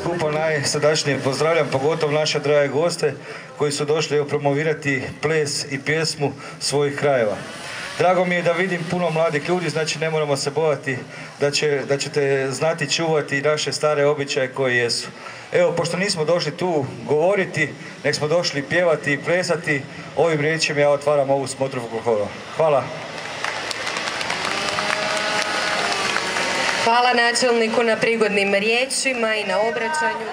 skupa najsrdačnije pozdravljam, pogotovo naše drage goste koji su došli promovirati ples i pjesmu svojih krajeva. Drago mi je da vidim puno mladih ljudi, znači ne moramo se bojati da ćete znati čuvati naše stare običaje koji jesu. Evo, pošto nismo došli tu govoriti, nek smo došli pjevati i plesati, ovim riječima ja otvaram ovu smotru folklora. Hvala. Hvala načelniku na prigodnim riječima i na obraćanju.